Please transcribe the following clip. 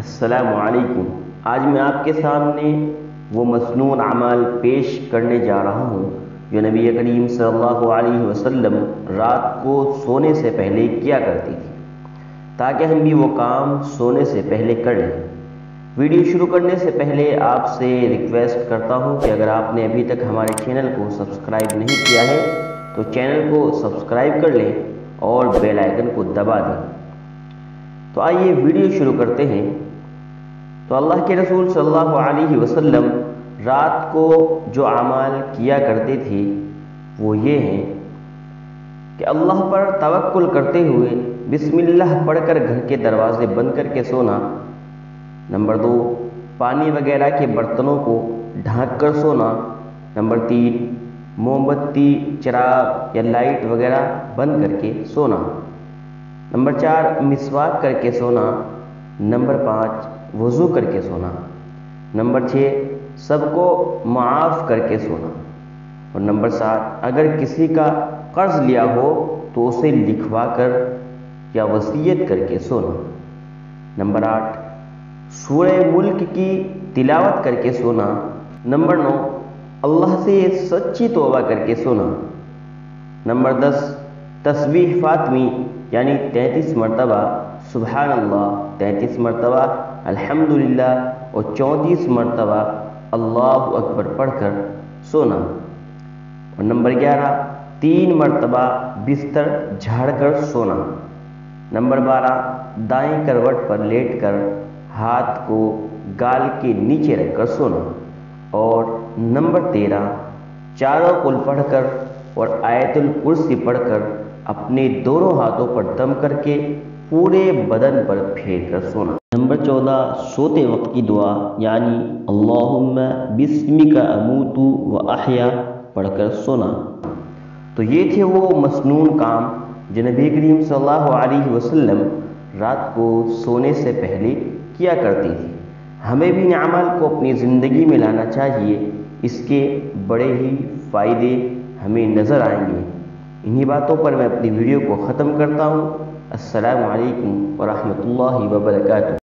السلام علیکم۔ آج میں آپ کے سامنے وہ مسنون اعمال پیش کرنے جا رہا ہوں جو نبی کریم صلی اللہ علیہ وسلم رات کو سونے سے پہلے کیا کرتی تھی، تاکہ ہم بھی وہ کام سونے سے پہلے کر لیں۔ ویڈیو شروع کرنے سے پہلے آپ سے ریکویسٹ کرتا ہوں کہ اگر آپ نے ابھی تک ہمارے چینل کو سبسکرائب نہیں کیا ہے تو چینل کو سبسکرائب کر لیں اور بیل آئیکن کو دبا دیں۔ تو آئیے ویڈیو شروع کرتے ہیں۔ تو اللہ کے رسول صلی اللہ علیہ وسلم رات کو جو اعمال کیا کرتے تھے وہ یہ ہیں کہ اللہ پر توکل کرتے ہوئے بسم اللہ پڑھ کر گھر کے دروازے بند کر کے سونا۔ نمبر 2، پانی وغیرہ کے برتنوں کو ڈھانک کر سونا۔ نمبر 3، موم بتی، چراغ یا لائٹ وغیرہ بند کر کے سونا۔ نمبر 4، مسواک کر کے سونا۔ نمبر 5، وضو کر کے سونا۔ نمبر 6، سب کو معاف کر کے سونا۔ اور نمبر 7، اگر کسی کا قرض لیا ہو تو اسے لکھوا کر یا وصیت کر کے سونا۔ نمبر 8، سورہ ملک کی تلاوت کر کے سونا۔ نمبر 9، اللہ سے سچی توبہ کر کے سونا۔ نمبر 10، تسبیح فاطمی یعنی 33 مرتبہ سبحان اللہ، 33 مرتبہ الحمدللہ اور 34 مرتبہ اللہ اکبر پڑھ کر سونا۔ اور نمبر 11، 3 مرتبہ بستر جھاڑ کر سونا۔ نمبر 12، دائیں کروٹ پر لیٹ کر ہاتھ کو گال کے نیچے رکھ کر سونا۔ اور نمبر 13، چاروں قل پڑھ کر اور آیت الکرسی پڑھ کر اپنے دونوں ہاتھوں پر دم کر کے پورے بدن پر پھیر کر سونا۔ نمبر 14، سوتے وقت کی دعا یعنی اللہم بسمک اموت و احیا پڑھ کر سونا۔ تو یہ تھے وہ مسنون کام جو نبی کریم صلی اللہ علیہ وسلم رات کو سونے سے پہلے کیا کرتی تھی۔ ہمیں بھی اعمال کو اپنی زندگی میں لانا چاہیے، اس کے بڑے ہی فائدے ہمیں نظر آئیں گے۔ انہی باتوں پر میں اپنی ویڈیو کو ختم کرتا ہوں۔ السلام علیکم ورحمۃ اللہ وبرکاتہ۔